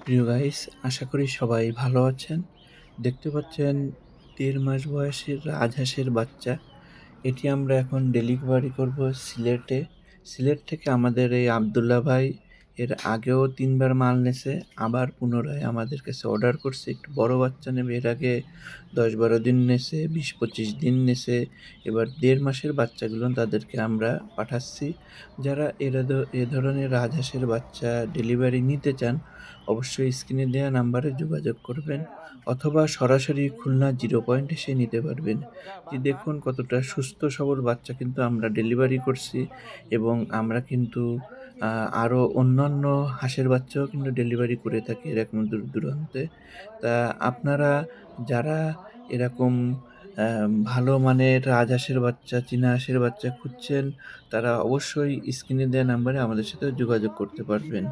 প্রিয় গাইস, আশা করি সবাই ভালো আছেন। দেখতে পাচ্ছেন ১.৫ মাস বয়সের রাজহাঁসের বাচ্চা। এটি আমরা এখন ডেলিভারি করব সিলেটে। সিলেট থেকে আমাদের এই আবদুল্লাহ ভাই এর আগেও ৩ বার মাল নেছে। আবার পুনরায় আমাদের কাছে অর্ডার করছে একটু বড় বাচ্চা নেবে। এর আগে ১০-১২ দিন নেছে, ২০-২৫ দিন নেছে। এবার ১.৫ মাসের বাচ্চাগুলো তাদেরকে আমরা পাঠাচ্ছি। যারা এ ধরনের রাজহাঁসের বাচ্চা ডেলিভারি নিতে চান, অবশ্যই স্ক্রিনে দেওয়া নাম্বারে যোগাযোগ করবেন অথবা সরাসরি খুলনা জিরো পয়েন্ট এসে নিতে পারবেন। যে দেখুন কতটা সুস্থ সবল বাচ্চা কিন্তু আমরা ডেলিভারি করছি এবং আমরা কিন্তু আরও অন্যান্য হাঁসের বাচ্চাও কিন্তু ডেলিভারি করে থাকি এরকম দূর দূরান্তে। তা আপনারা যারা এরকম ভালো মানের রাজহাঁসের বাচ্চা, চীনা হাঁসের বাচ্চা খুঁজছেন, তারা অবশ্যই স্ক্রিনে দেওয়া নাম্বারে আমাদের সাথে যোগাযোগ করতে পারবেন।